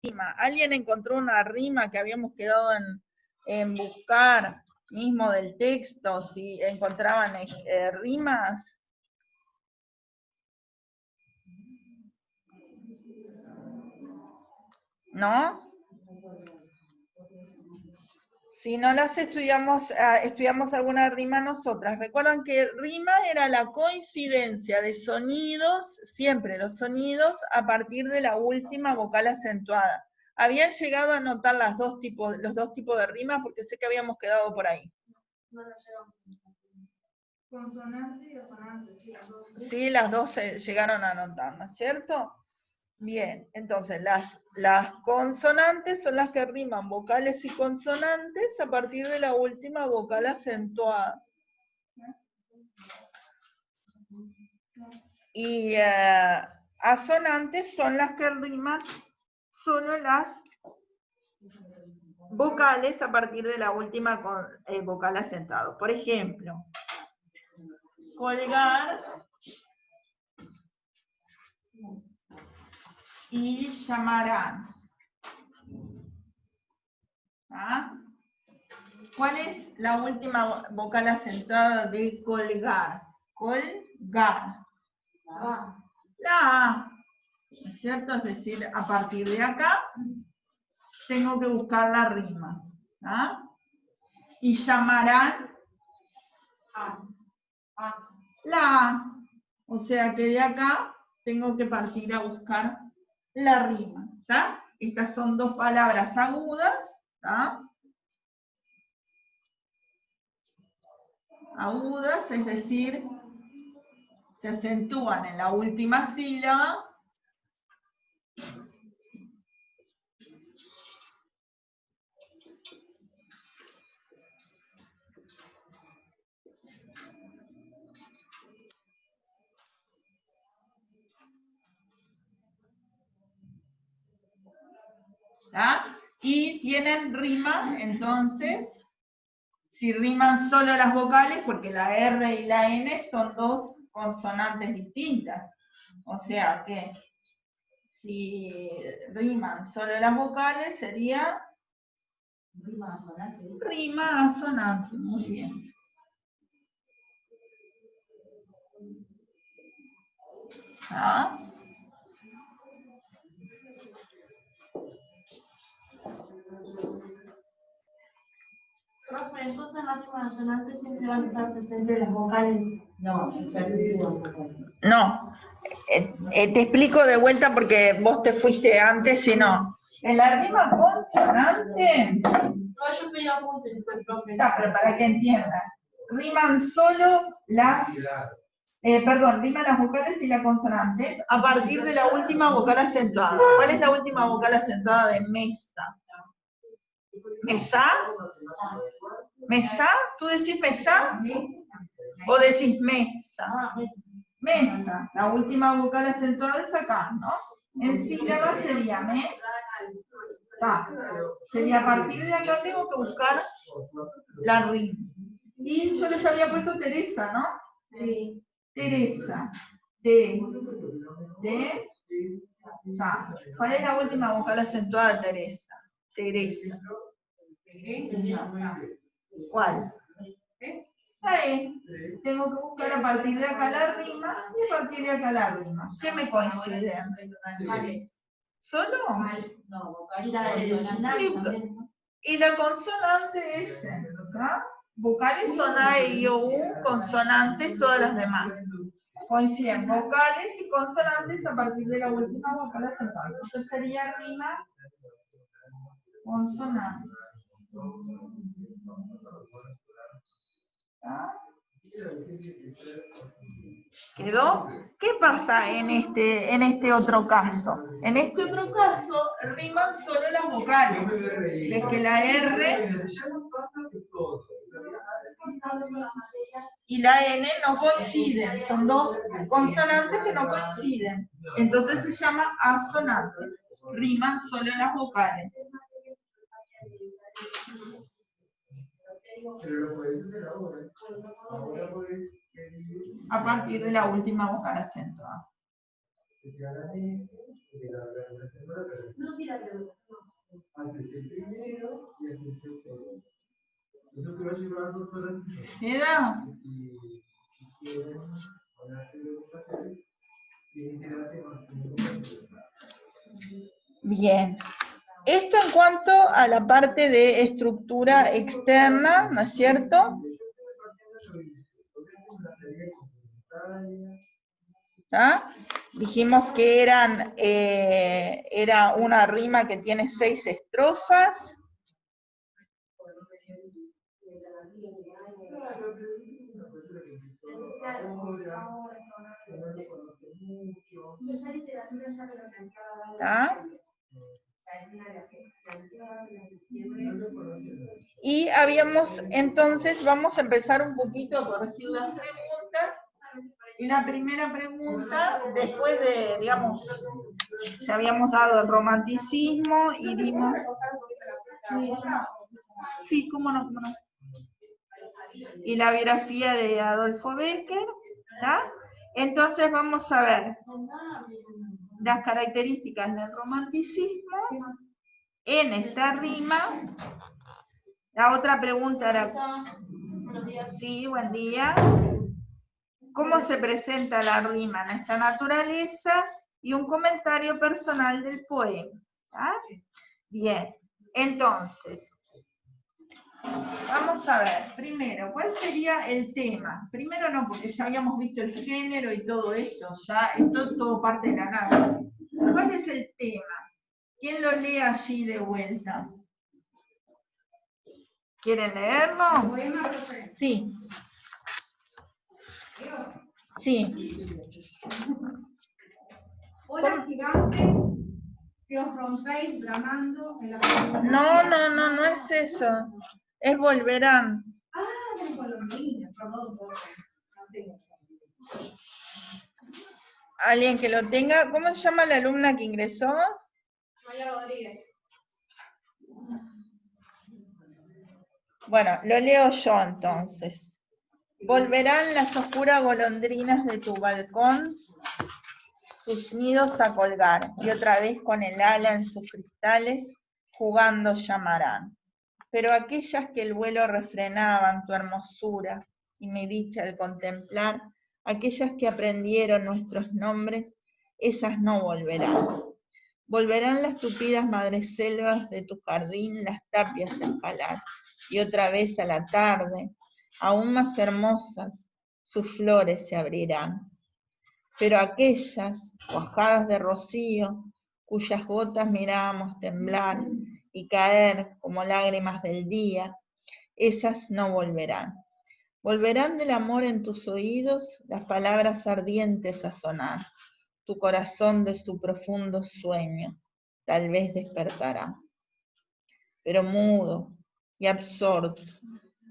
rima. ¿Alguien encontró una rima que habíamos quedado en buscar mismo del texto? Si encontraban rimas. ¿No? Si no las estudiamos alguna rima nosotras. Recuerdan que rima era la coincidencia de sonidos, siempre los sonidos, a partir de la última vocal acentuada. ¿Habían llegado a notar los dos tipos de rimas? Porque sé que habíamos quedado por ahí. No las llegamos a notar. Consonante y asonante, sí, las dos. Sí, las dos se llegaron a notar, ¿no es cierto? Bien, entonces las consonantes son las que riman vocales y consonantes a partir de la última vocal acentuada. Y asonantes son las que riman solo las vocales a partir de la última vocal acentuada. Por ejemplo, colgar y llamarán. ¿Ah? ¿Cuál es la última vocal acentuada de colgar? Colgar. La A, ¿no es cierto? Es decir, a partir de acá tengo que buscar la rima. ¿Ah? Y llamarán la A. O sea que de acá tengo que partir a buscar la rima. ¿Está? Estas son dos palabras agudas. ¿Está? Agudas, es decir, se acentúan en la última sílaba. ¿Ah? Y tienen rima, entonces, si riman solo las vocales, porque la R y la N son dos consonantes distintas. O sea que si riman solo las vocales sería Rima asonante. rima asonante. Muy bien. ¿Ah? Profe, entonces las rimas asonantes siempre van a estar presentes las vocales. No, se acentúan vocales. No. Te explico de vuelta porque vos te fuiste antes y no. En la rima consonante... No, yo pedí apuntes, profe. Está, pero para que entiendan. Riman solo las... riman las vocales y las consonantes a partir de la última vocal acentuada. ¿Cuál es la última vocal acentuada de mesta? ¿Mesa? ¿Mesa? ¿Tú decís mesa? ¿O decís mesa? Mesa. La última vocal acentuada es acá, ¿no? En sílabas sería me, sa. Sería a partir de acá tengo que buscar la rima. Y yo les había puesto Teresa, ¿no? Sí. Teresa. Sa. ¿Cuál es la última vocal acentuada de Teresa? Teresa. ¿Cuál? Ahí. Tengo que buscar a partir de acá la rima y a partir de acá la rima. ¿Qué me coinciden? ¿Solo? No, vocalidad de consonante también, ¿no? Y la consonante es ¿verdad? Vocales son A, E, I, O, U, consonantes todas las demás. Coinciden vocales y consonantes a partir de la última vocal acentuada. Entonces sería rima consonante. ¿Ah? ¿Quedó? ¿Qué pasa en este otro caso? En este otro caso riman solo las vocales. Ves que la R y la N no coinciden, son dos consonantes que no coinciden. Entonces se llama asonante. Riman solo las vocales. A partir de la última vocal acentuada. No, sí, la pregunta. Haces el primero y haces el segundo. Eso te va a llevar 2 horas y media. ¿Queda? Si quieren hablar de los papeles, tienen que darte más tiempo. Bien. Esto en cuanto a la parte de estructura externa, ¿no es cierto? ¿Ah? Dijimos que era una rima que tiene 6 estrofas. ¿Ah? Y entonces vamos a empezar un poquito a corregir las preguntas. Y la primera pregunta, después de, digamos, ya habíamos dado el romanticismo y dimos... Sí, cómo no, cómo no. Y la biografía de Adolfo Becker, ¿tá? Entonces vamos a ver las características del romanticismo en esta rima. La otra pregunta era... Sí, buen día. ¿Cómo se presenta la rima en esta naturaleza? Y un comentario personal del poema. ¿Ah? Bien, entonces, vamos a ver, primero, ¿cuál sería el tema? Primero no, porque ya habíamos visto el género y todo esto, ya esto es todo parte del análisis. ¿Cuál es el tema? ¿Quién lo lee allí de vuelta? ¿Quieren leerlo? Poema, profe. Sí. Sí. Hola, gigantes, que os rompéis bramando en la... No es eso. Es volverán. Ah, de Colombina, perdón, profe. No tengo. Alguien que lo tenga. ¿Cómo se llama la alumna que ingresó? María Rodríguez. Bueno, lo leo yo entonces. Volverán las oscuras golondrinas de tu balcón sus nidos a colgar, y otra vez con el ala en sus cristales, jugando llamarán. Pero aquellas que el vuelo refrenaban tu hermosura, y mi dicha al contemplar, aquellas que aprendieron nuestros nombres, esas no volverán. Volverán las tupidas madreselvas de tu jardín, las tapias a escalar, y otra vez a la tarde, aún más hermosas, sus flores se abrirán. Pero aquellas, cuajadas de rocío, cuyas gotas mirábamos temblar y caer como lágrimas del día, esas no volverán. Volverán del amor en tus oídos las palabras ardientes a sonar, tu corazón de su profundo sueño tal vez despertará. Pero mudo y absorto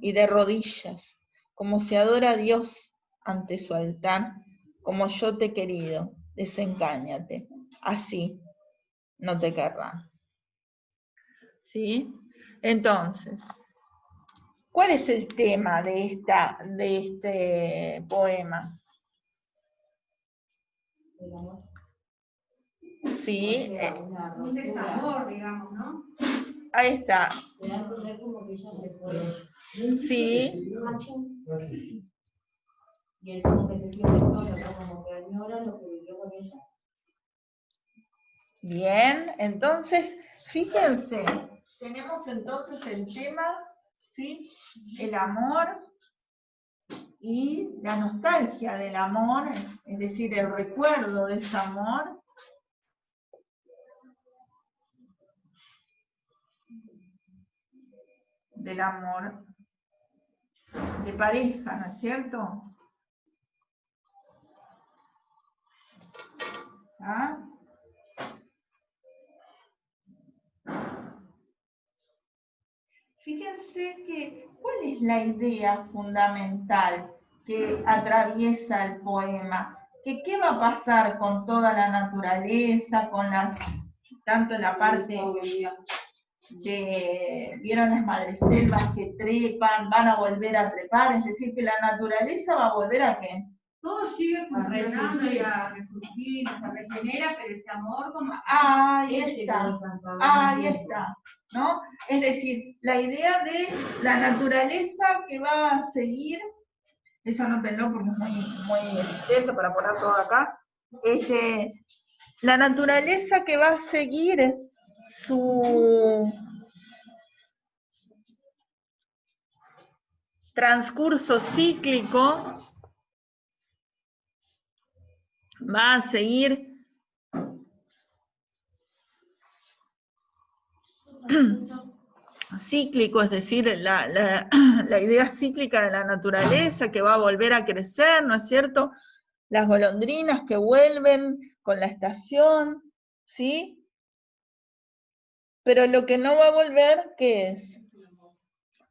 y de rodillas, como se adora a Dios ante su altar, como yo te he querido, desencáñate, así no te querrá. ¿Sí? Entonces, ¿cuál es el tema de este poema? El amor. Sí, Un desamor, digamos, ¿no? ahí está. Te da a entender como que ella se fue. Sí, Y él como que se siente solo, ¿no? Como que añora lo que vivió con ella. bien, entonces, fíjense, tenemos entonces el tema, ¿sí? El amor y la nostalgia del amor, es decir, el recuerdo de ese amor. Del amor de pareja, ¿no es cierto? ¿Ah? Fíjense que, ¿cuál es la idea fundamental que atraviesa el poema? Que qué va a pasar con toda la naturaleza, con tanto en la parte vieron las madreselvas que trepan, van a volver a trepar, es decir, que la naturaleza va a volver a ¿qué? todo sigue funcionando y a resurgir, se regenera, pero ese amor como... Ahí está, ahí está, ¿no? Es decir, la idea de la naturaleza que va a seguir, eso anótenlo porque es muy extenso para poner todo acá, la naturaleza que va a seguir su transcurso cíclico, va a seguir cíclico, es decir, la idea cíclica de la naturaleza que va a volver a crecer, ¿no es cierto? Las golondrinas que vuelven con la estación, ¿sí? Pero lo que no va a volver, ¿qué es?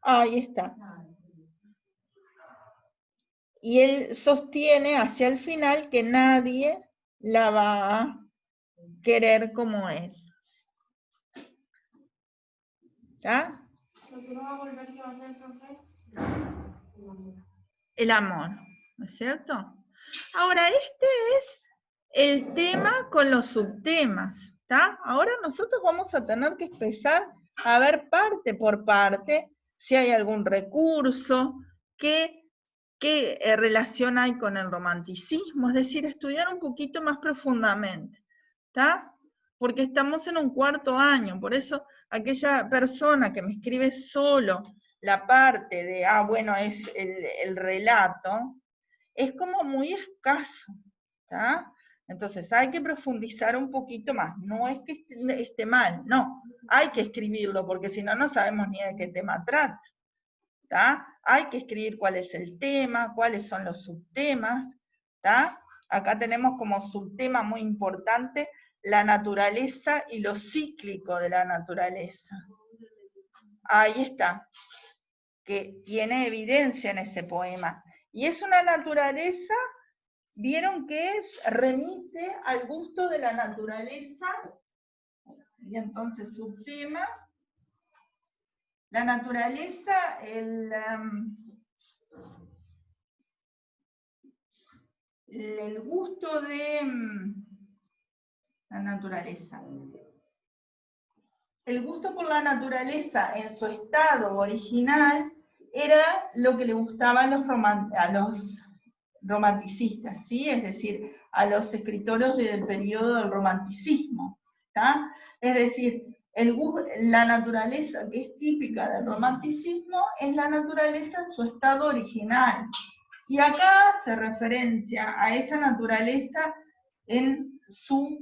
Ahí está. Y él sostiene hacia el final que nadie la va a querer como él. ¿Está? Lo que no va a volver, ¿qué va a ser, profe? El amor, ¿no es cierto? Ahora, este es el tema con los subtemas, ¿está? Ahora nosotros vamos a tener que empezar a ver parte por parte si hay algún recurso, qué relación hay con el romanticismo, es decir, estudiar un poquito más profundamente, ¿está? Porque estamos en un cuarto año, por eso aquella persona que me escribe solo la parte de, bueno, es el relato, es como muy escaso, ¿está? Entonces hay que profundizar un poquito más, no es que esté mal, no, hay que escribirlo, porque si no, no sabemos ni de qué tema trata, ¿está? Hay que escribir cuál es el tema, cuáles son los subtemas, ¿está? Acá tenemos como subtema muy importante la naturaleza y lo cíclico de la naturaleza. Ahí está, que tiene evidencia en ese poema. Y es una naturaleza, vieron que remite al gusto de la naturaleza, y entonces subtema, la naturaleza, el gusto de la naturaleza. El gusto por la naturaleza en su estado original era lo que le gustaba a los romanticistas, ¿sí? Es decir, a los escritores del periodo del romanticismo, ¿está? Es decir, la naturaleza que es típica del romanticismo es la naturaleza en su estado original. Y acá se referencia a esa naturaleza en su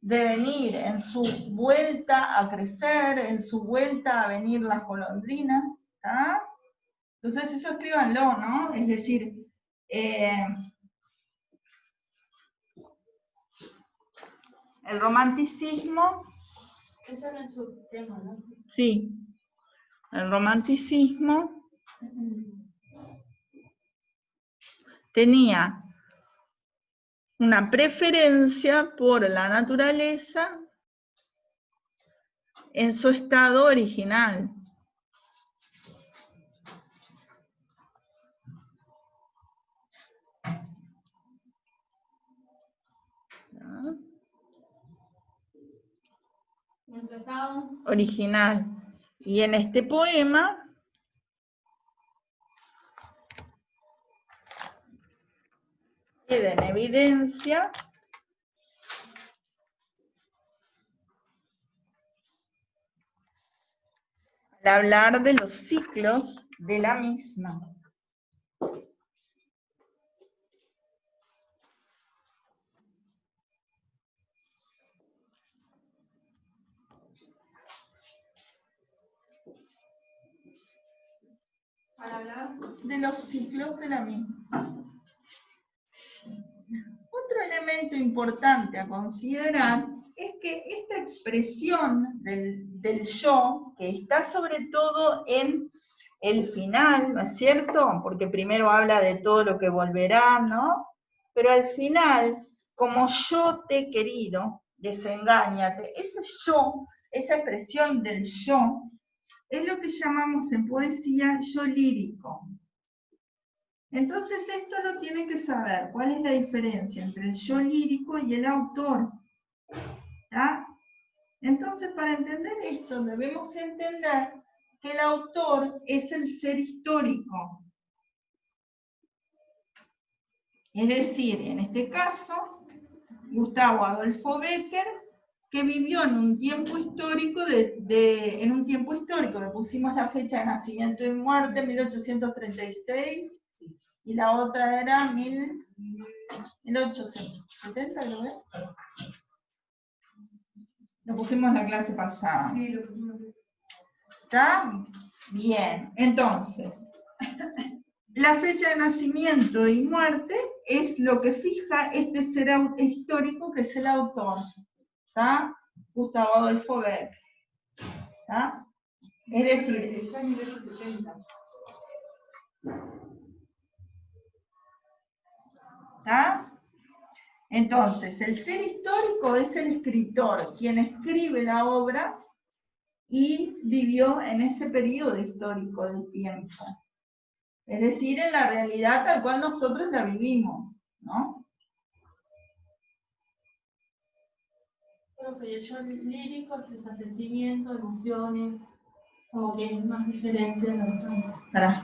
devenir, en su vuelta a crecer, en su vuelta a venir las golondrinas, ¿está? Entonces eso escríbanlo, ¿no? Es decir, el romanticismo... Eso no es su tema, ¿no? Sí, el romanticismo tenía una preferencia por la naturaleza en su estado original. En su estado original. Y en este poema queda en evidencia al hablar de los ciclos de la misma. para hablar De los ciclos de la misma. Otro elemento importante a considerar es que esta expresión del yo, que está sobre todo en el final, ¿no es cierto? Porque primero habla de todo lo que volverá, ¿no? Pero al final, como yo te he querido, desengáñate, ese yo, esa expresión del yo, es lo que llamamos en poesía yo lírico. Entonces esto lo tiene que saber, cuál es la diferencia entre el yo lírico y el autor. ¿Tá? Entonces, para entender esto, debemos entender que el autor es el ser histórico. Es decir, en este caso, Gustavo Adolfo Bécquer, que vivió en un tiempo histórico, le pusimos la fecha de nacimiento y muerte, 1836, y la otra era 1870, ¿lo ves? Lo pusimos en la clase pasada. Sí, lo pusimos. ¿Está? Bien, entonces, la fecha de nacimiento y muerte es lo que fija este ser histórico que es el autor. ¿Está? Gustavo Adolfo Bécquer. ¿Está? Es decir, Es en 1870. ¿está? Entonces, el ser histórico es el escritor, quien escribe la obra y vivió en ese periodo histórico del tiempo. Es decir, en la realidad tal cual nosotros la vivimos, ¿no? Profe, y el yo lírico expresa sentimientos, emociones, como que es más diferente del autor. Pará.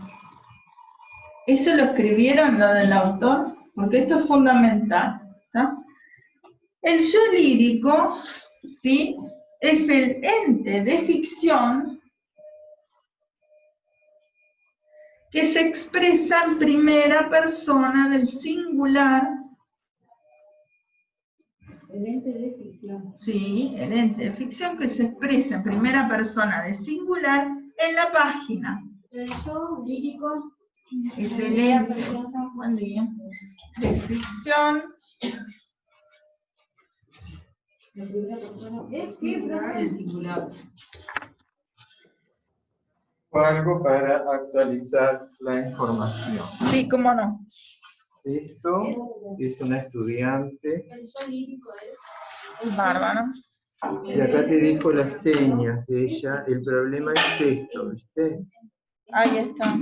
¿Eso lo escribieron, lo del autor? Porque esto es fundamental, ¿tá? El yo lírico, ¿sí?, es el ente de ficción que se expresa en primera persona del singular. El ente de ficción. Sí, el ente de ficción que se expresa en primera persona del singular en la página. El yo lírico Es el ente, buen día, de ficción. en primera persona. Sí, profe. El singular. O algo para actualizar la información. Sí, cómo no. Esto es una estudiante El yo lírico es. Bárbaro. y acá te dijo las señas de ella. El problema es esto, ¿viste? Ahí está.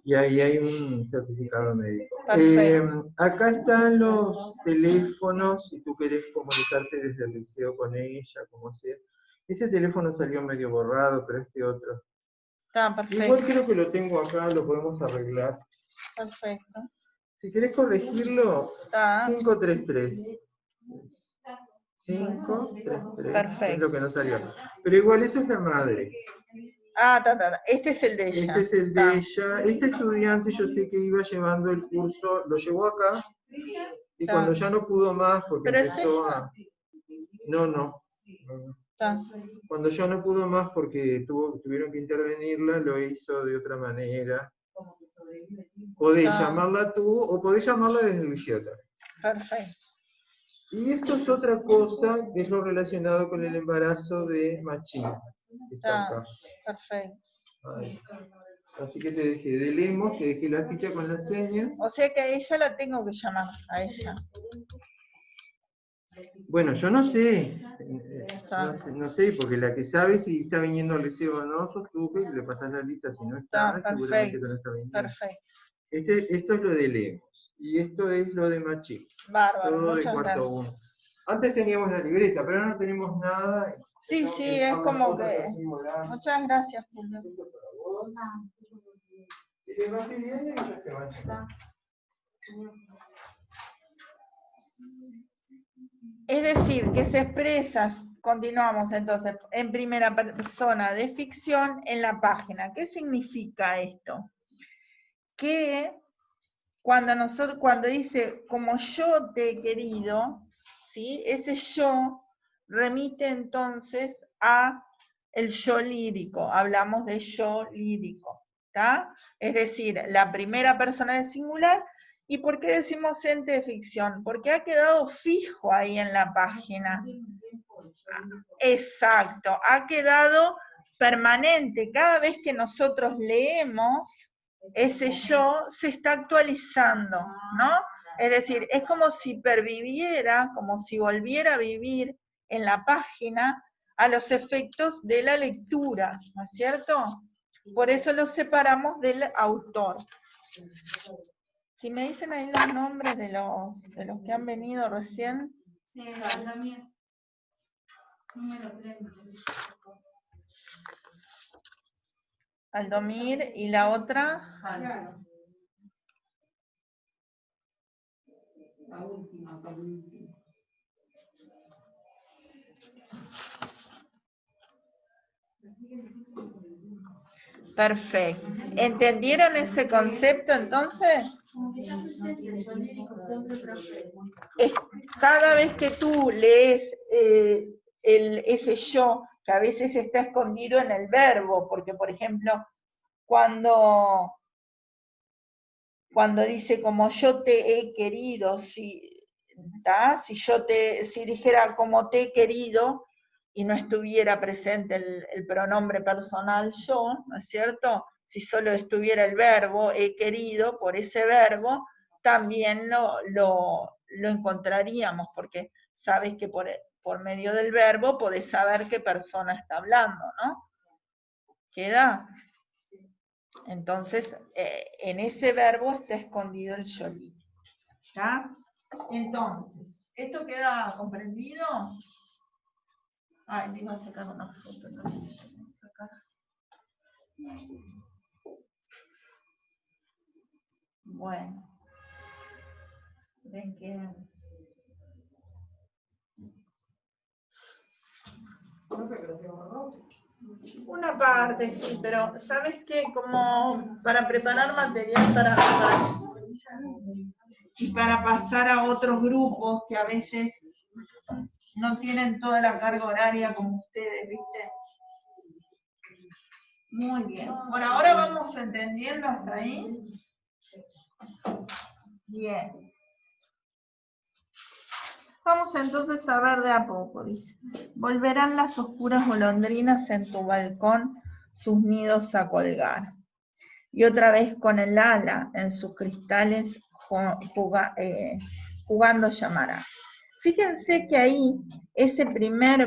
Y ahí hay un certificado médico. Perfecto. Acá están los teléfonos, si tú querés comunicarte desde el liceo con ella, como sea. Ese teléfono salió medio borrado, pero este otro. Está Igual perfecto. creo que lo tengo acá, lo podemos arreglar. Perfecto. Si querés corregirlo, Está. 533. 533. Perfecto. Es lo que no salió. Pero igual eso es la madre. Ah, ta. Este es el de ella. Este es el Ta. de ella. Este estudiante yo sé que iba llevando el curso, lo llevó acá. Y cuando ya no pudo más, porque ¿Pero es empezó ella? a... No. Ta. Cuando ya no pudo más porque tuvieron que intervenirla, lo hizo de otra manera. Podés Ah. llamarla tú o podés llamarla desde el Luciota. Perfecto. Y esto es otra cosa que es lo relacionado con el embarazo de Machín. Que está Ta. acá. Perfecto. Ahí. Así que te dejé de Lemos, te dejé la ficha con las señas. O sea que a ella la tengo que llamar, a ella. Bueno, yo no sé, Ta. no sé, porque la que sabe si está viniendo al liceo o no, sos tú que le pasás la lista, si no está, Ta, seguramente que perfecto. no está viniendo. Perfecto. Esto es lo de Lemos, y esto es lo de Machín, Bárbaro, todo de muchas cuarto 1. gracias. Antes teníamos la libreta, pero ahora no tenemos nada. Sí, sí, es como que... Muchas gracias, Julio. Y les vas pidiendo y ya te van. Es decir, que se expresa, continuamos entonces, en primera persona de ficción en la página. ¿Qué significa esto? Que cuando dice, como yo te he querido, ¿sí?, ese yo remite entonces a el yo lírico, hablamos de yo lírico, ¿está? Es decir, la primera persona del singular. ¿Y por qué decimos ente de ficción? Porque ha quedado fijo ahí en la página. Exacto, ha quedado permanente. Cada vez que nosotros leemos, ese yo se está actualizando, ¿no? Es decir, es como si perviviera, como si volviera a vivir en la página a los efectos de la lectura, ¿no es cierto? Por eso lo separamos del autor. Si me dicen ahí los nombres de los que han venido recién. Aldamir. Número 3. Aldomir y la otra. Claro. La última, por último. Perfecto. ¿Entendieron ese concepto entonces? Como que está presente el yo lírico siempre, profe. Cada vez que tú lees ese yo, que a veces está escondido en el verbo, porque por ejemplo, cuando dice como yo te he querido, si dijera como te he querido y no estuviera presente el pronombre personal yo, ¿no es cierto? Si solo estuviera el verbo he querido, por ese verbo, también lo encontraríamos, porque sabes que por medio del verbo podés saber qué persona está hablando, ¿no? ¿Queda? Entonces, en ese verbo está escondido el yo lírico. ¿Ya? Entonces, ¿esto queda comprendido? Ay, le iba a sacar una foto. No sé si voy a sacar. Bueno. Ven que... Una parte, sí, pero ¿sabes qué? Como para preparar material y para pasar a otros grupos que a veces no tienen toda la carga horaria como ustedes, ¿viste? Muy bien. Por ahora vamos entendiendo hasta ahí. Bien. Vamos entonces a ver de a poco, dice. Volverán las oscuras golondrinas en tu balcón sus nidos a colgar. Y otra vez con el ala en sus cristales jugando llamará. Fíjense que ahí ese primera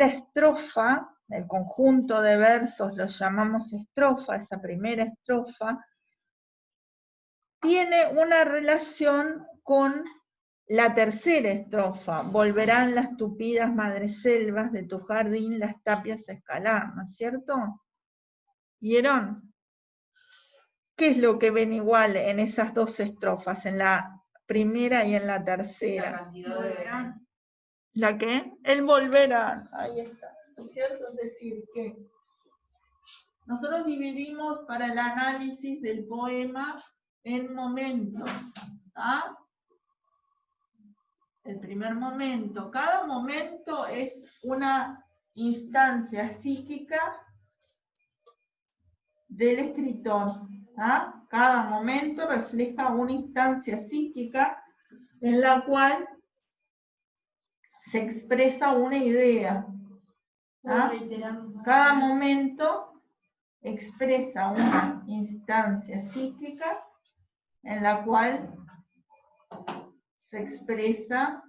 estrofa, el conjunto de versos lo llamamos estrofa, esa primera estrofa, tiene una relación con la tercera estrofa. Volverán las tupidas madreselvas de tu jardín las tapias a escalar, ¿no es cierto? ¿Vieron? ¿Qué es lo que ven igual en esas dos estrofas, en la primera y en la tercera? La cantidad de verán. ¿La qué? El volverán, ahí está, ¿no es cierto? Es decir, que nosotros dividimos para el análisis del poema en momentos, ¿ah? El primer momento, cada momento es una instancia psíquica del escritor, ¿ah? Cada momento refleja una instancia psíquica en la cual se expresa una idea, ¿ah? Cada momento expresa una instancia psíquica en la cual se expresa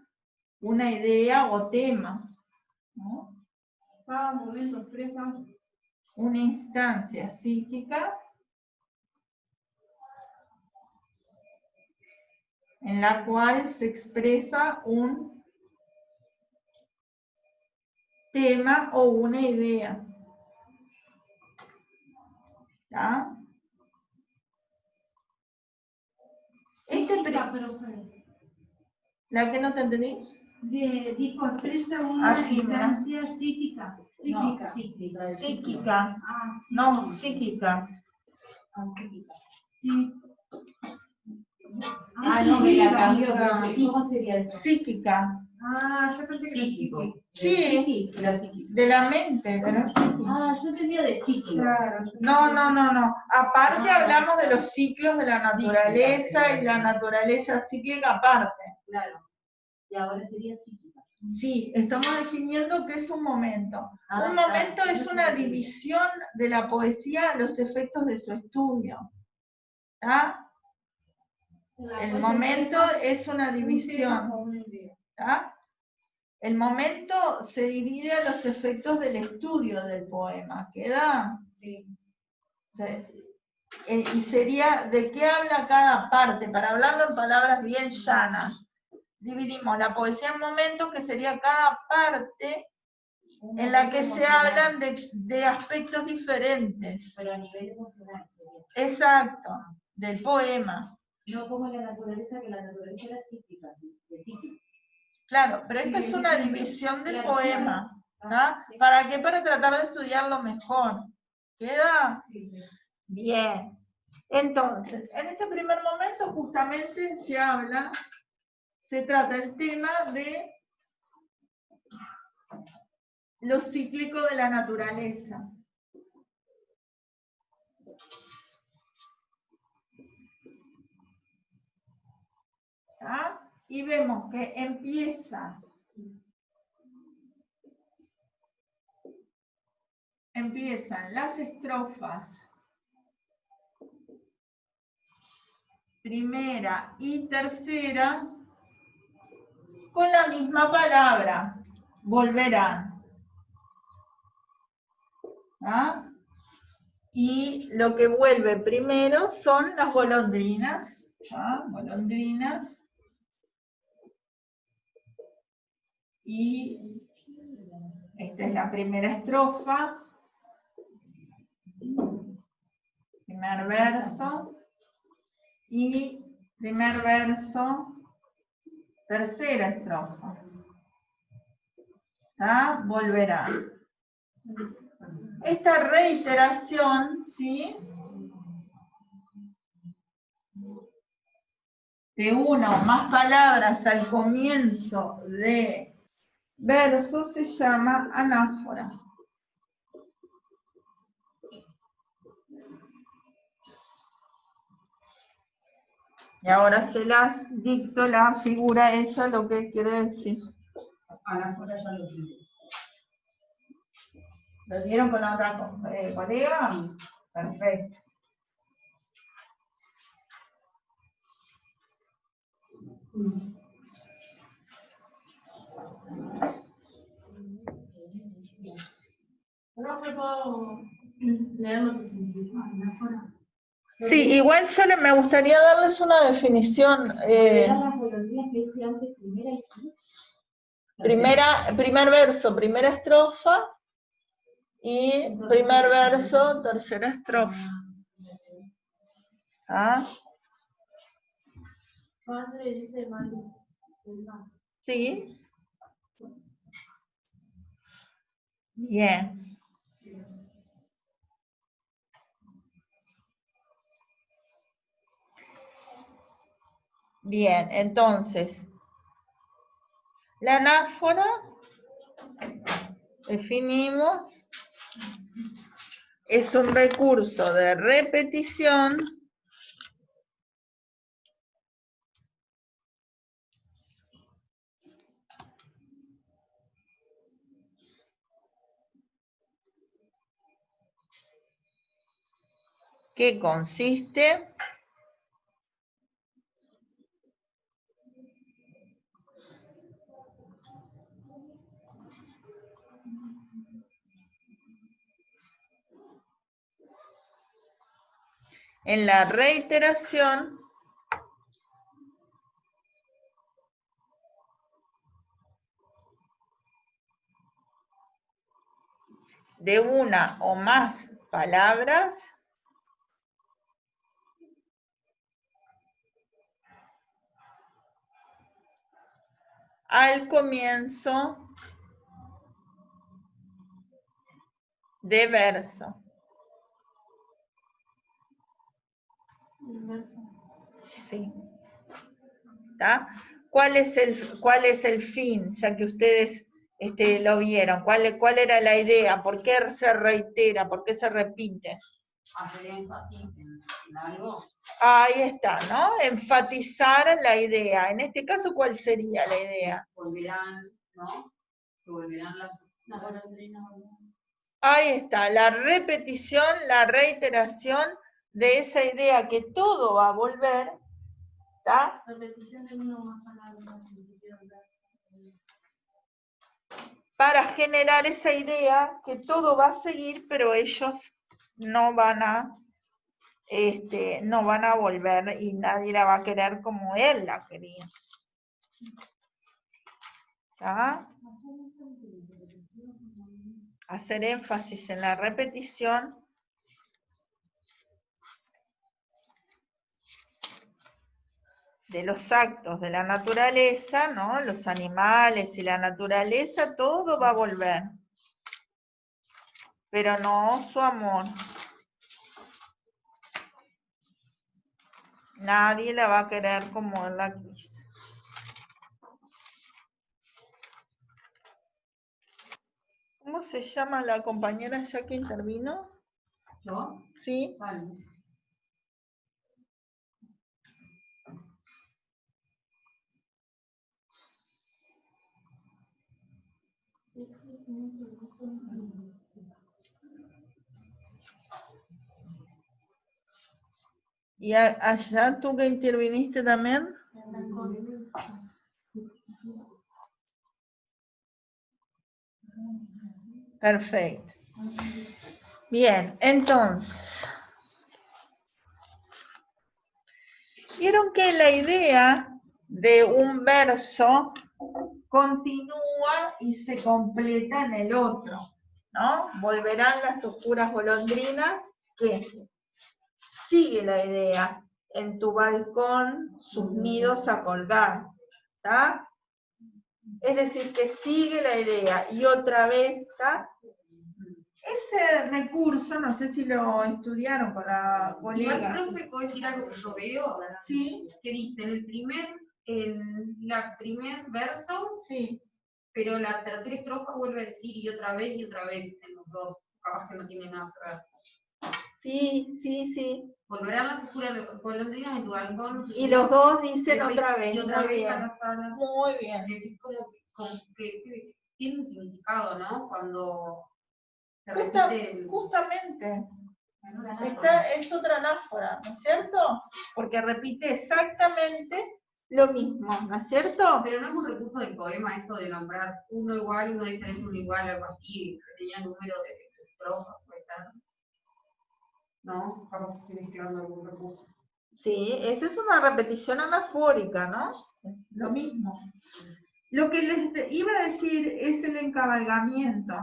una idea o tema, ¿no? Cada momento expresa Una instancia psíquica en la cual se expresa un tema o una idea. ¿Tá? ¿La que no te entendí? dijo, expresa una instancia psíquica. Psíquica. No, psíquica. Sí. No, me la cambió. ¿Cómo sería eso? Psíquica. Yo pensé que Psíquico. Sí, La psíquica. de la mente, de la psíquica. Yo entendía de psíquico. Claro. No. Aparte hablamos de los ciclos de la naturaleza y la naturaleza cíclica aparte. Claro. Y ahora sería psíquica. Sí, estamos definiendo qué es un momento. Ah, Un momento claro. es una división de la poesía a los efectos de su estudio. ¿Tá? El momento es una división. ¿Tá? El momento se divide a los efectos del estudio del poema. ¿Queda? Sí. y sería de qué habla cada parte, para hablarlo en palabras bien llanas. Dividimos la poesía en momentos, que sería cada parte en la que se hablan de aspectos diferentes. Pero a nivel emocional. Exacto, del poema. No como la naturaleza, que la naturaleza era cíclica, de cíclica. Claro, pero esta es una división del poema. ¿Tá? ¿Para qué? Para tratar de estudiarlo mejor. ¿Queda? Sí, sí. Bien. Entonces, en este primer momento justamente se trata el tema de lo cíclico de la naturaleza. ¿Tá? Y vemos que empiezan las estrofas primera y tercera con la misma palabra, volverán. ¿Ah? Y lo que vuelve primero son las golondrinas. ¿Ah? Golondrinas. Y esta es la primera estrofa. Primer verso. Y primer verso, tercera estrofa. ¿Ah? Volverá. Esta reiteración, ¿sí?, de una o más palabras al comienzo de verso se llama anáfora. Y ahora se las dicto la figura esa, lo que quiere decir. Anáfora ya lo dije. ¿Lo dieron con la otra colega? Sí. Perfecto. ¿No puedo leer lo que significa anáfora? Sí, igual yo me gustaría darles una definición. Eran las golondrinas que hice antes, primera y Primer verso, primera estrofa, y primer verso, tercera estrofa. ¿Ah? Padre dice Maris. Sí. Bien. Bien, entonces, la anáfora, definimos, es un recurso de repetición que consiste en la reiteración de una o más palabras al comienzo de verso. Sí. ¿Está? ¿Cuál es el fin? Ya que ustedes lo vieron. ¿Cuál era la idea? ¿Por qué se reitera? ¿Por qué se repite? hacer énfasis en algo. Ahí está, ¿no? Enfatizar la idea. En este caso, ¿cuál sería la idea? Volverán, ¿no? Que volverán las golondrinas. Ahí está, la repetición, la reiteración de esa idea que todo va a volver, ¿está? Repetición de una o más palabras. Para generar esa idea que todo va a seguir, pero ellos no van a no van a volver y nadie la va a querer como él la quería. ¿Está? Hacer énfasis en la repetición de los actos de la naturaleza, ¿no? Los animales y la naturaleza, todo va a volver. Pero no su amor. Nadie la va a querer como él la quiso. ¿Cómo se llama la compañera ya que intervino? ¿Yo? ¿Sí? Vale. ¿Y allá tú que interviniste también? Perfecto. Bien, entonces. Vieron que la idea de un verso continúa y se completa en el otro, ¿no? Volverán las oscuras golondrinas, que sigue la idea. En tu balcón sus nidos a colgar, ¿está? Es decir, que sigue la idea y otra vez, ¿está? Ese recurso, no sé si lo estudiaron con la Igual, colega. profe, ¿puedo decir algo que yo veo? Sí, Que dice la primer verso, sí. pero la tercera estrofa vuelve a decir y otra vez en los dos. Capaz que no tiene nada que ver. Sí, sí, sí. Volverán las oscuras golondrinas en tu balcón. Y los dos dicen Después, otra vez. y otra Muy vez bien. a la sala. Muy bien. Es como que tiene un significado, ¿no? Cuando se Justa- repite justamente. Esta Es otra anáfora, ¿no es cierto? Porque repite exactamente lo mismo, ¿no es cierto? Pero no es un recurso del poema eso de nombrar uno igual, uno diferente, uno igual, algo así, que tenía número de estrofas, puede ser. ¿No? Capaz que estoy mezclando algún recurso. Sí, esa es una repetición anafórica, ¿no? Lo mismo. Lo que les iba a decir es el encabalgamiento.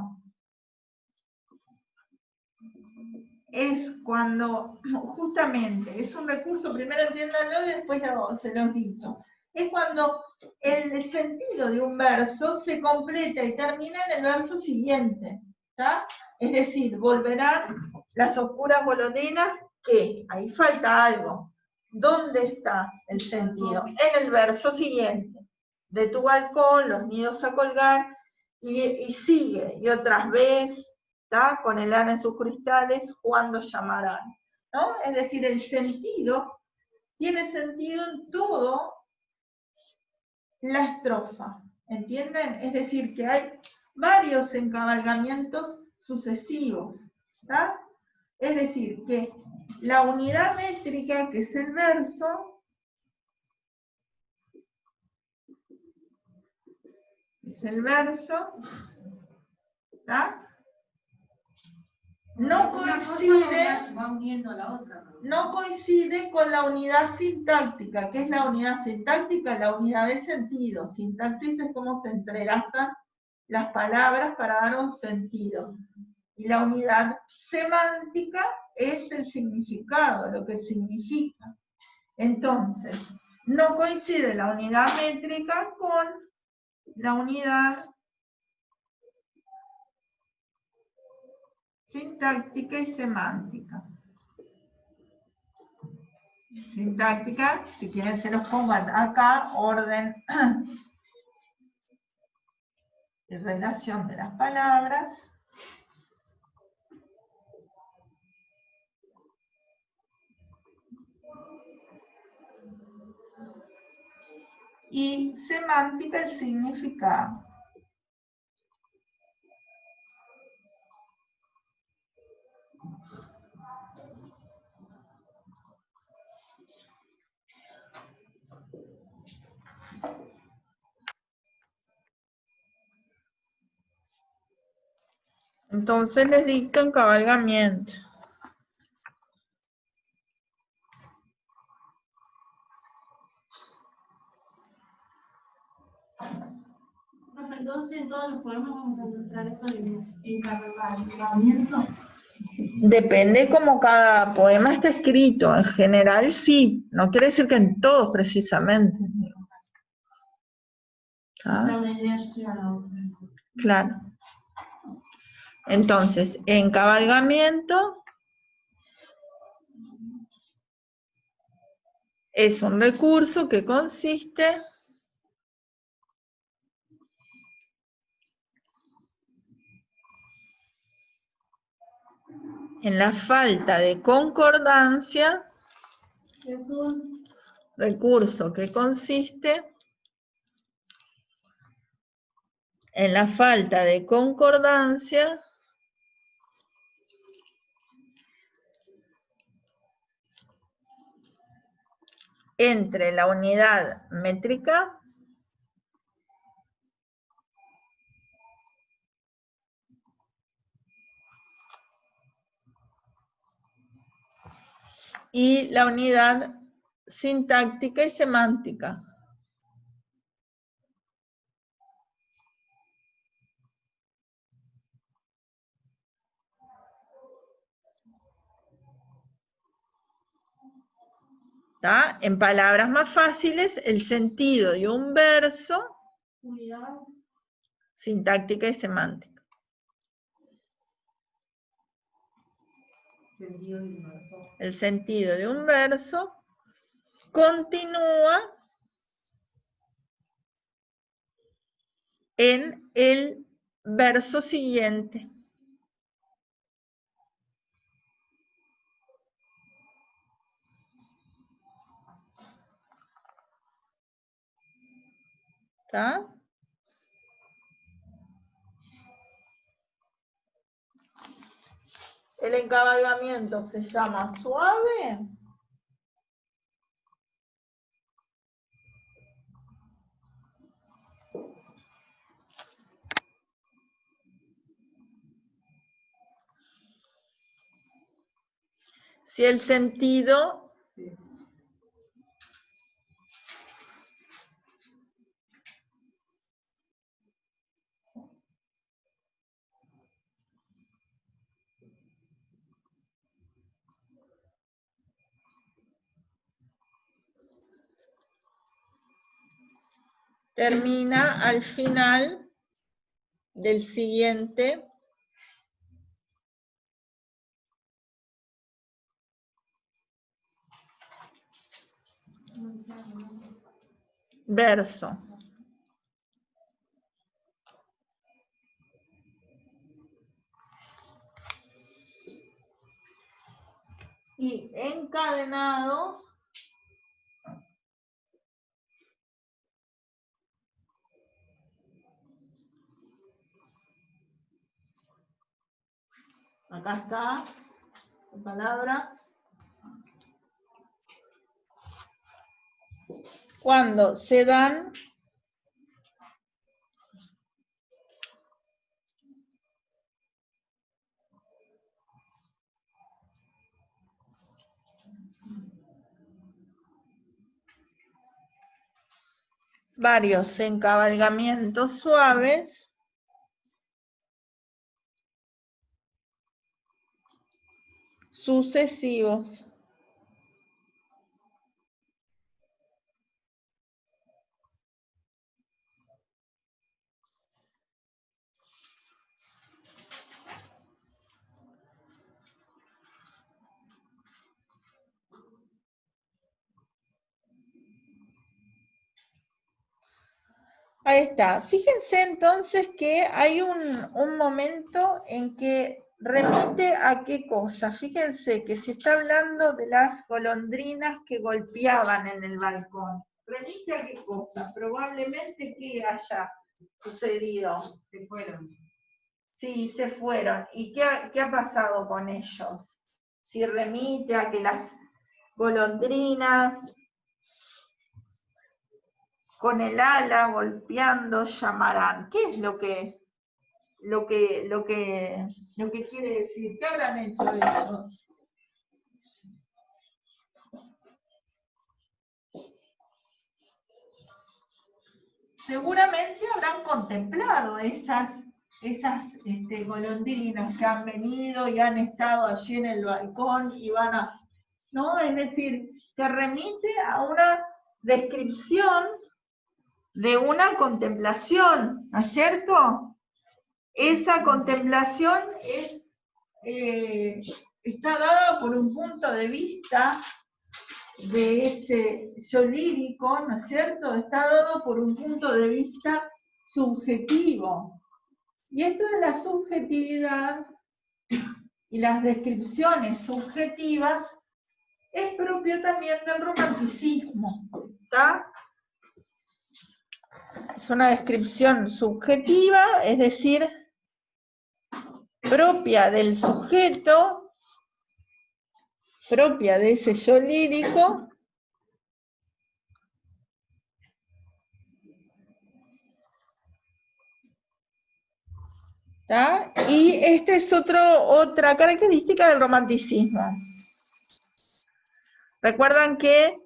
Es cuando, justamente, es un recurso, primero entiéndanlo y después ya se los dicto. Es cuando el sentido de un verso se completa y termina en el verso siguiente, ¿está? Es decir, volverán las oscuras golondrinas, que ahí falta algo. ¿Dónde está el sentido? En el verso siguiente. De tu balcón, los nidos a colgar, y sigue, y otras veces, ¿está? Con el ana en sus cristales, cuando llamarán, ¿no? Es decir, el sentido tiene sentido en todo la estrofa, ¿entienden? Es decir, que hay varios encabalgamientos sucesivos, ¿está? Es decir, que la unidad métrica, que es el verso, ¿está? No coincide con la unidad sintáctica. ¿Qué es la unidad sintáctica? La unidad de sentido. Sintaxis es cómo se entrelazan las palabras para dar un sentido. Y la unidad semántica es el significado, lo que significa. Entonces, no coincide la unidad métrica con la unidad sintáctica y semántica. Sintáctica, si quieren se los pongan acá, orden y relación de las palabras. Y semántica, el significado. Entonces les dicto encabalgamiento. todos los poemas vamos a encontrar eso de encabalgamiento. Depende cómo cada poema está escrito. En general sí, no quiere decir que en todos precisamente. O sea, ¿Ah? una idea lleva a la otra. Claro. Entonces, encabalgamiento es un recurso que consiste en la falta de concordancia, Es un recurso que consiste en la falta de concordancia entre la unidad métrica y la unidad sintáctica y semántica. ¿Tá? En palabras más fáciles, el sentido de un verso, unidad. sintáctica y semántica. Sentido inverso. El sentido de un verso continúa en el verso siguiente. ¿Está? El encabalgamiento se llama suave. Si el sentido termina al final del siguiente verso. Y encadenado acá está la palabra. Cuando se dan varios encabalgamientos suaves sucesivos. Ahí está. Fíjense entonces que hay un momento en que remite a qué cosa. Fíjense que se está hablando de las golondrinas que golpeaban en el balcón. ¿Remite a qué cosa? Probablemente que haya sucedido. Se fueron. Sí, se fueron. ¿Y qué ha pasado con ellos? Si remite a que las golondrinas con el ala golpeando llamarán. ¿Qué es lo que quiere decir? ¿Qué habrán hecho ellos? seguramente habrán contemplado esas golondrinas que han venido y han estado allí en el balcón y van a, ¿no? Es decir, que remite a una descripción de una contemplación, ¿no es cierto? Esa contemplación está dada por un punto de vista de ese yo lírico, ¿no es cierto? Está dado por un punto de vista subjetivo. Y esto de la subjetividad y las descripciones subjetivas es propio también del romanticismo, ¿está? Es una descripción subjetiva, es decir, propia del sujeto, propia de ese yo lírico, ¿tá? Y esta es otra característica del romanticismo. Recuerdan que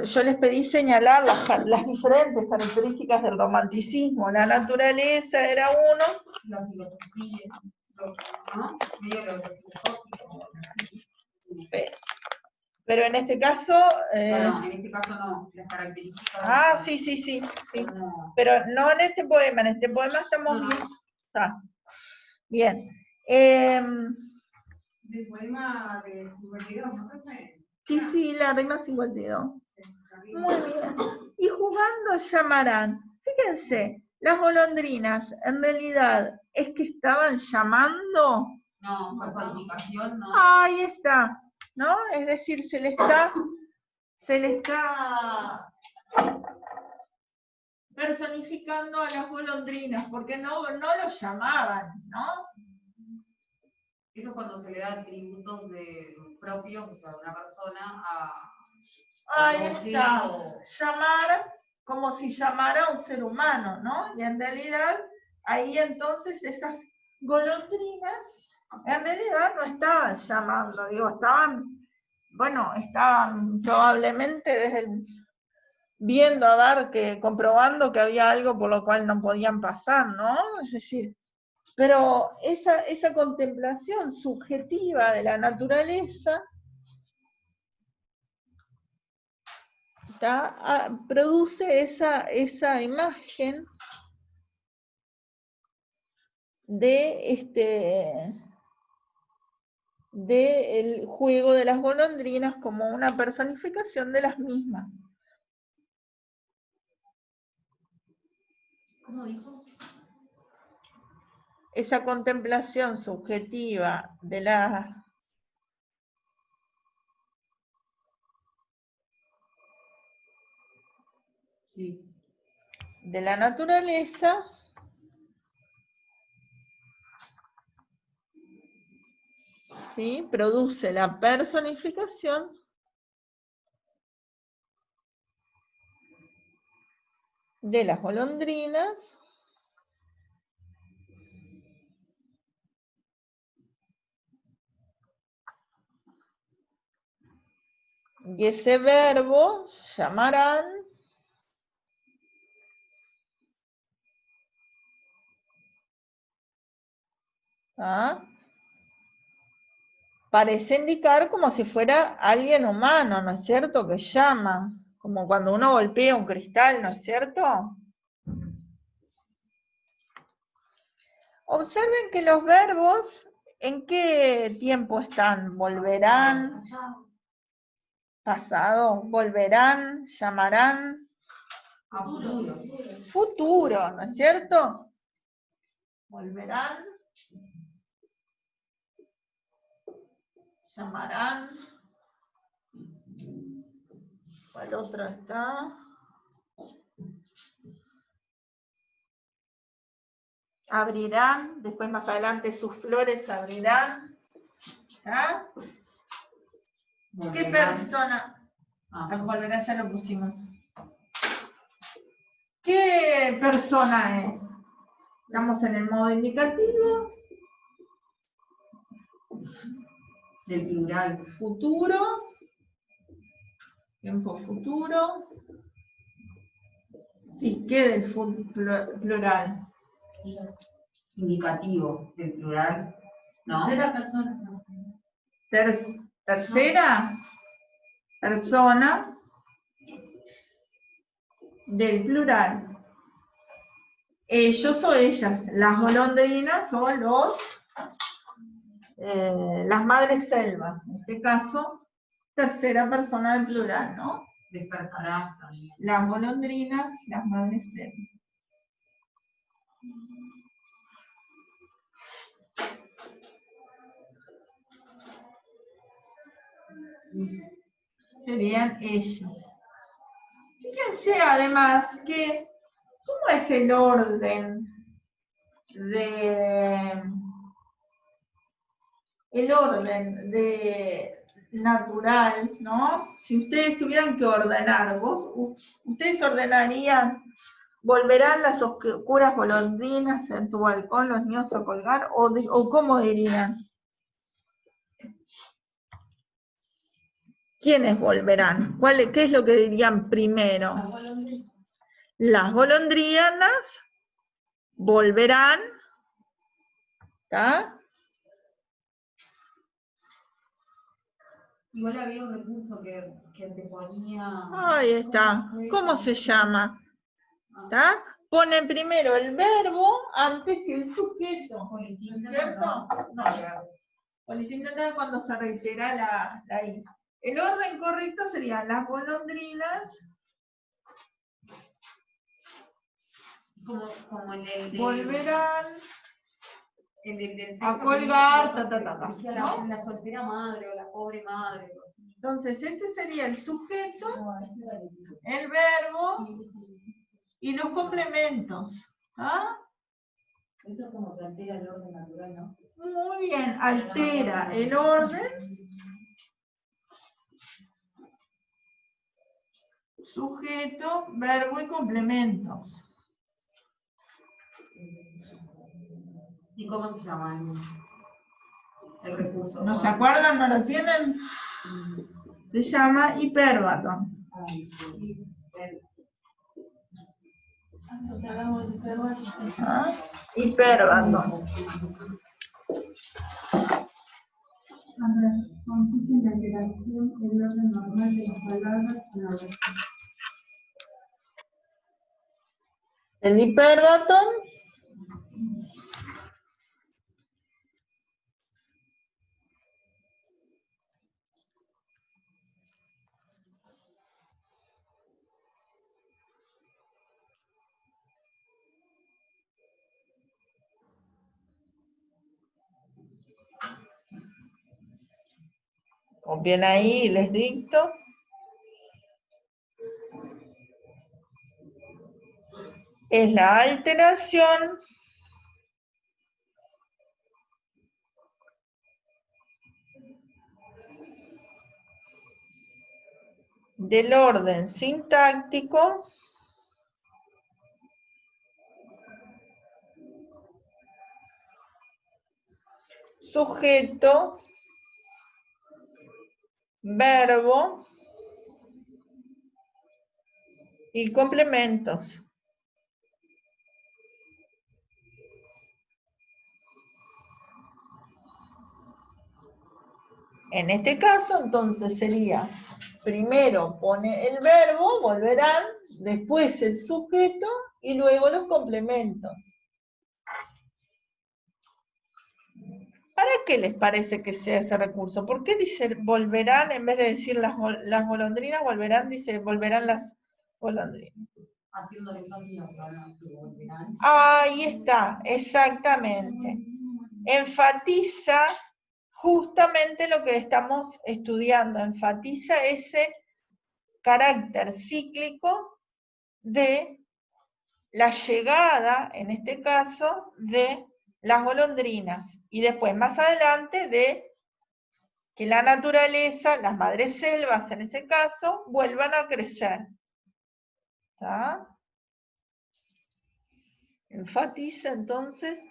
yo les pedí señalar las diferentes características del romanticismo. La naturaleza era uno. La filosofía, ¿no? Medio lo filosófico. Pero en este caso... No, en este caso no, las características. Sí. Como... Pero no en este poema estamos bien. Está. Bien. Del poema de 52, ¿no? Sí, la regla 52. Muy bien. Y jugando llamarán. Fíjense, las golondrinas, en realidad, ¿es que estaban llamando? No, personificación no. Ahí está, ¿no? Es decir, se le está personificando a las golondrinas, porque no los llamaban, ¿no? Eso cuando se le da atributos propios, o sea, de una persona a... Ahí está, llamar como si llamara a un ser humano, ¿no? Y en realidad, ahí entonces esas golondrinas, en realidad no estaban llamando, digo, estaban probablemente viendo comprobando que había algo por lo cual no podían pasar, ¿no? Es decir, pero esa contemplación subjetiva de la naturaleza produce esa imagen de el juego de las golondrinas como una personificación de las mismas. ¿Cómo dijo? Esa contemplación subjetiva de la naturaleza ¿sí? Produce la personificación de las golondrinas y ese verbo llamarán parece indicar como si fuera alguien humano, ¿no es cierto? Que llama, como cuando uno golpea un cristal, ¿no es cierto? Observen que los verbos, ¿en qué tiempo están? ¿Volverán? ¿Pasado? ¿Volverán? ¿Llamarán? Futuro. Futuro, ¿no es cierto? ¿Volverán? ¿Llamarán? ¿Cuál otro está? Abrirán, después más adelante sus flores abrirán. ¿Ah? ¿Qué persona? Volverán, ya lo pusimos. ¿Qué persona es? Estamos en el modo indicativo. Del plural. Futuro. Tiempo futuro. Sí, ¿qué del plural? Indicativo del plural, ¿no? Tercera persona. No. Tercera persona del plural. Ellos o ellas. Las golondrinas o las madres selvas. En este caso, tercera persona del plural, ¿no? Despertarás también. Las golondrinas, las madres selvas. Serían ellas. Fíjense además que, ¿cómo es el orden natural, ¿no? Si ustedes tuvieran que ordenar, ustedes ordenarían, ¿volverán las oscuras golondrinas en tu balcón los niños a colgar? ¿O cómo dirían? ¿Quiénes volverán? ¿Qué es lo que dirían primero? Las golondrinas volverán, ¿está? Igual había un recurso que te ponía... Ahí está. ¿Cómo se llama? ¿Está? Ponen primero el verbo antes que el sujeto. ¿Cierto? No. Polisíntesis cuando se reitera la I. El orden correcto sería las golondrinas como el de... volverán el del a colgar, ¿no? La soltera madre o la pobre madre. Entonces, este sería el sujeto, el verbo y los complementos. ¿Ah? Eso es como que altera el orden natural, ¿no? Muy bien, altera el orden, sujeto, verbo y complementos. ¿Y cómo se llama el recurso? ¿No se acuerdan? ¿No lo tienen? Se llama hiperbatón. ¿Ah? Hiperbatón. Consiste en la alteración del orden normal de las palabras en la oración. El hiperbatón copien ahí y les dicto. Es la alteración del orden sintáctico sujeto, verbo y complementos. En este caso, entonces sería, primero pone el verbo, volverán, después el sujeto y luego los complementos. ¿Para qué les parece que sea ese recurso? ¿Por qué dice volverán en vez de decir las golondrinas volverán, dice volverán las golondrinas? Haciendo énfasis en volverán. Ahí está, exactamente. Enfatiza justamente lo que estamos estudiando, enfatiza ese carácter cíclico de la llegada, en este caso, de las golondrinas, y después, más adelante, de que la naturaleza, las madres selvas en ese caso, vuelvan a crecer. ¿Está? Enfatiza entonces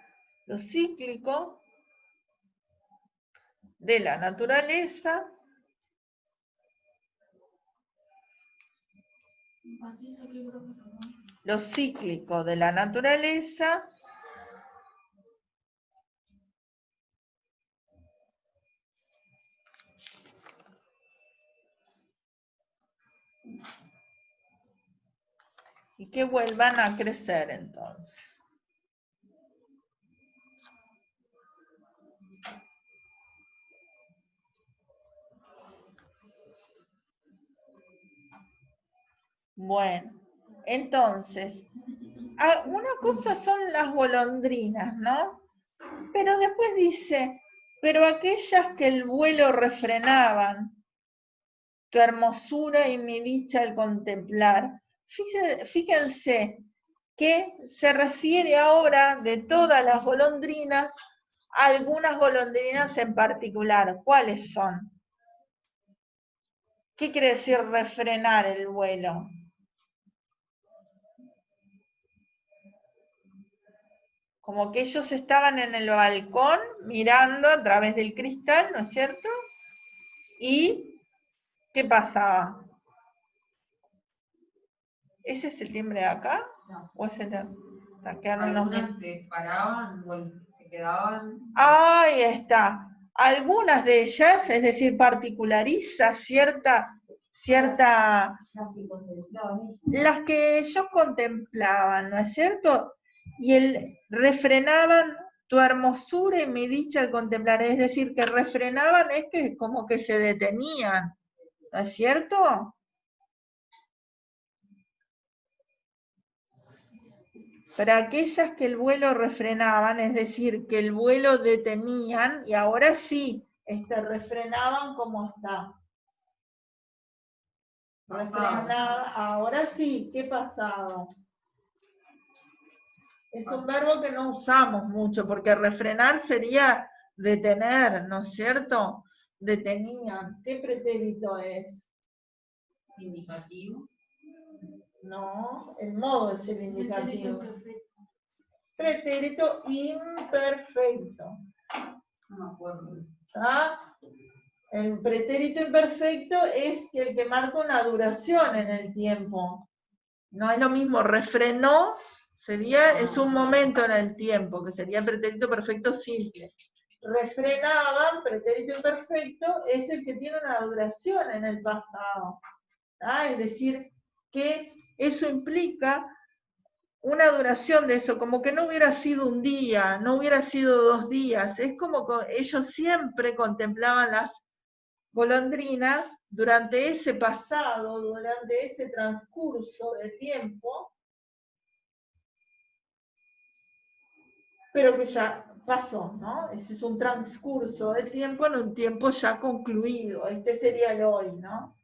lo cíclico de la naturaleza. Enfatiza qué grupo. lo cíclico de la naturaleza y que vuelvan a crecer entonces. Bueno, entonces, una cosa son las golondrinas, ¿no? Pero después dice, pero aquellas que el vuelo refrenaban, tu hermosura y mi dicha al contemplar. Fíjense que se refiere ahora de todas las golondrinas a algunas golondrinas en particular. ¿Cuáles son? ¿Qué quiere decir refrenar el vuelo? Como que ellos estaban en el balcón mirando a través del cristal, ¿no es cierto? ¿Y qué pasaba? ¿Ese es el timbre de acá? No. ¿O es el de quedaron los Algunas mismos? se paraban, bueno, se quedaban. Ahí está. Algunas de ellas, es decir, particulariza cierta las que ellos contemplaban, ¿no es cierto? Y refrenaban tu hermosura y mi dicha al contemplar, es decir, que refrenaban es que como que se detenían, ¿no es cierto? Para aquellas que el vuelo refrenaban, es decir, que el vuelo detenían, y ahora sí, refrenaban como está. Refrenaba, ahora sí, ¿qué pasaba? Es un verbo que no usamos mucho, porque refrenar sería detener, ¿no es cierto? Detenían. ¿Qué pretérito es? Indicativo. No, el modo es el indicativo. Pretérito Pretérito imperfecto. imperfecto. No me acuerdo. ¿Ah? El pretérito imperfecto es el que marca una duración en el tiempo. No es lo mismo, refrenó, es un momento en el tiempo, que sería pretérito perfecto simple. Refrenaban, pretérito imperfecto, es el que tiene una duración en el pasado. ¿Ah? Es decir, que eso implica una duración de eso, como que no hubiera sido un día, no hubiera sido 2 días. Es como que ellos siempre contemplaban las golondrinas durante ese pasado, durante ese transcurso de tiempo, pero que ya pasó, ¿no? Ese es un transcurso de tiempo en un tiempo ya concluido. Este sería el hoy, ¿no?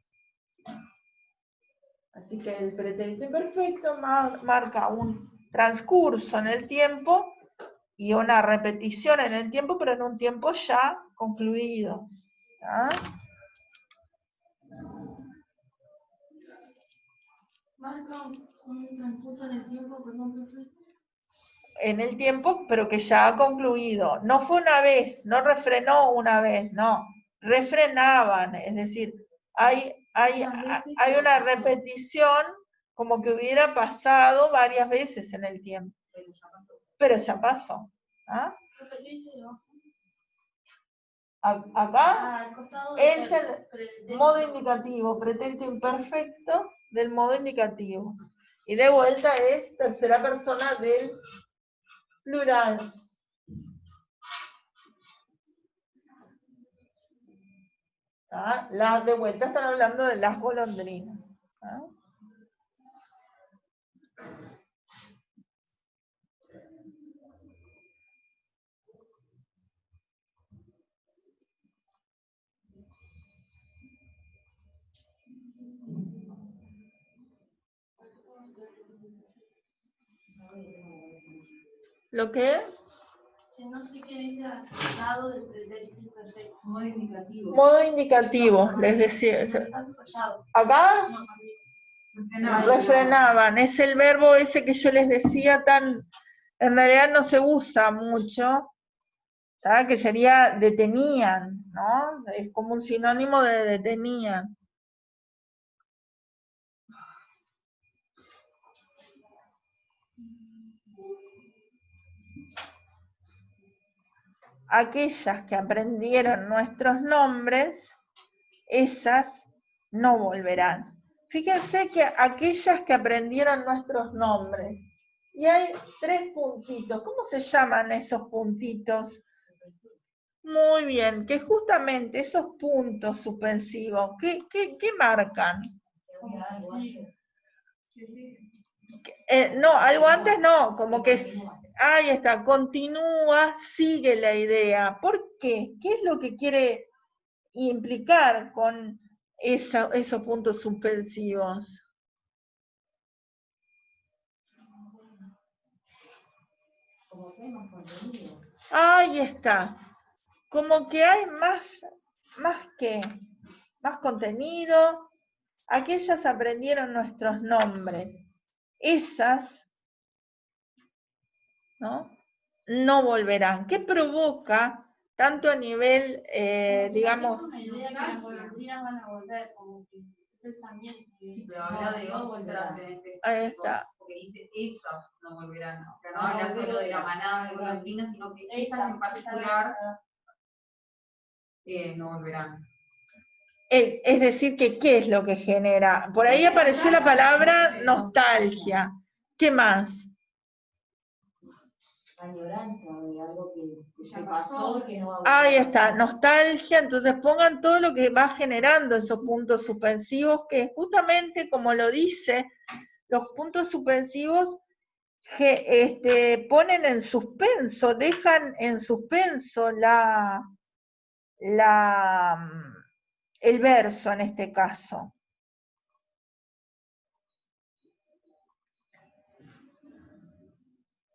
Así que el pretérito imperfecto marca un transcurso en el tiempo y una repetición en el tiempo, pero en un tiempo ya concluido. ¿Ah? Marca un transcurso en el tiempo, perdón, profe. En el tiempo, pero que ya ha concluido. No fue una vez, no refrenó una vez, no. Refrenaban, es decir, hay una repetición como que hubiera pasado varias veces en el tiempo. Pero ya pasó. ¿Ah? Profe, ¿qué dice debajo? Acá, Al costado el del modo indicativo, pretérito imperfecto del modo indicativo. Y de vuelta es tercera persona del plural. ¿Ah? Las de vuelta están hablando de las golondrinas. ¿Ah? ¿Lo qué? Que no sé qué dice al lado del pretérito imperfecto. Modo indicativo. Modo indicativo, les decía. Está subrayado. Acá No, amigo. refrenaban, es el verbo ese que yo les decía en realidad no se usa mucho, ¿tá? Que sería detenían, ¿no? Es como un sinónimo de detenían. aquellas que aprendieron nuestros nombres, esas no volverán. Fíjense que aquellas que aprendieron nuestros nombres, y hay 3 puntitos. ¿Cómo se llaman esos puntitos? Muy bien, que justamente esos puntos suspensivos, ¿qué marcan? No, algo antes no, como que, ahí está, continúa, sigue la idea. ¿Por qué? ¿Qué es lo que quiere implicar con esos puntos suspensivos? Como que hay más contenido. Ahí está. Como que hay más contenido. Aquellas aprendieron nuestros nombres. Esas, no volverán. ¿Qué provoca tanto a nivel, digamos? Es una idea que las golondrinas van a volver, como que pensamiento. Sí, pero habla de otras en Ahí específico, está. porque dice esas no volverán. O sea, no habla solo de la manada de golondrinas, sino que esas en particular no volverán. Es decir, que ¿qué es lo que genera? Por ahí apareció la palabra nostalgia. ¿Qué más? Añoranza de algo que ya pasó y que no va a volver. Ahí está, nostalgia. Entonces pongan todo lo que va generando esos puntos suspensivos, que justamente como lo dice, los puntos suspensivos ponen en suspenso, dejan en suspenso el verso en este caso.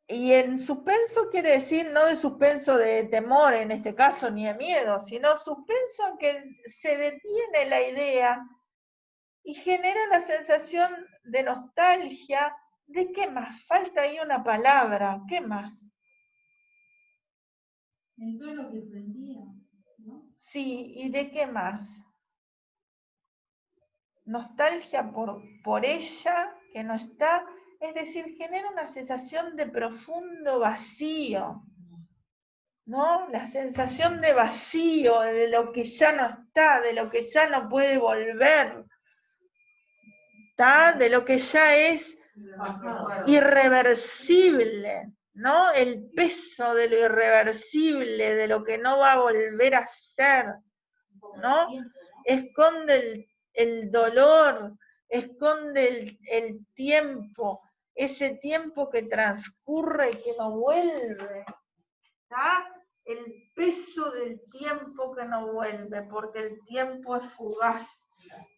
Y en suspenso quiere decir no de suspenso de temor en este caso, ni de miedo, sino suspenso en que se detiene la idea y genera la sensación de nostalgia. ¿De qué más? Falta ahí una palabra. ¿Qué más? En todo lo que sentía, ¿no? Sí, ¿y de qué más? Nostalgia por ella, que no está, es decir, genera una sensación de profundo vacío, ¿no? La sensación de vacío, de lo que ya no está, de lo que ya no puede volver, ¿está? De lo que ya es irreversible, ¿no? El peso de lo irreversible, de lo que no va a volver a ser, ¿no? Esconde el dolor, esconde el tiempo, ese tiempo que transcurre y que no vuelve, ¿está? El peso del tiempo que no vuelve, porque el tiempo es fugaz.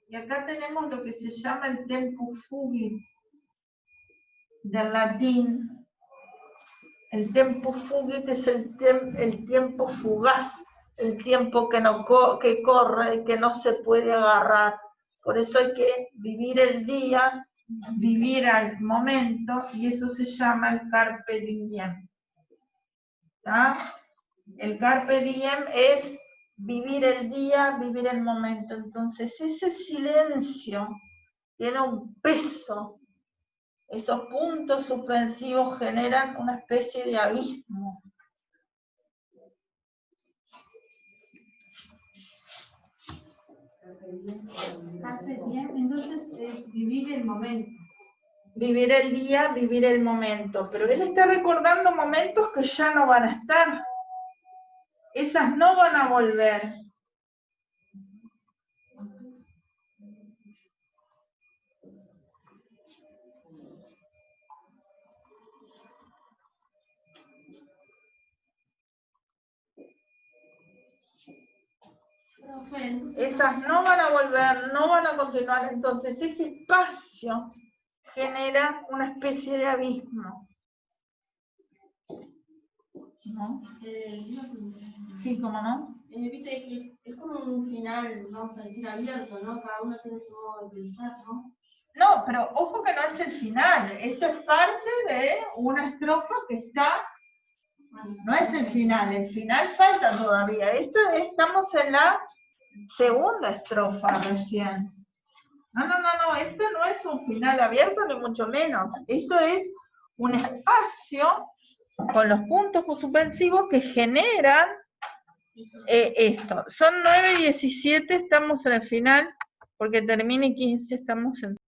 Y acá tenemos lo que se llama el tempus fugit, del latín. El tempus fugit es el tiempo fugaz, el tiempo que corre y que no se puede agarrar. Por eso hay que vivir el día, vivir al momento, y eso se llama el carpe diem. ¿Está? El carpe diem es vivir el día, vivir el momento. Entonces ese silencio tiene un peso. Esos puntos suspensivos generan una especie de abismo. Entonces es vivir el momento. Vivir el día, vivir el momento. Pero él está recordando momentos que ya no van a estar. Esas no van a volver. Esas no van a volver, no van a continuar. Entonces ese espacio genera una especie de abismo. ¿No? Sí, ¿cómo no? Viste que es como un final, vamos a decir, abierto, ¿no? Cada uno tiene su modo de pensar, ¿no? No, pero ojo que no es el final. Esto es parte de una estrofa que está. No es el final falta todavía. Estamos en la segunda estrofa recién. No, esto no es un final abierto ni mucho menos. Esto es un espacio con los puntos suspensivos que generan Esto. Son 9:17, estamos en el final, porque termine 15, estamos en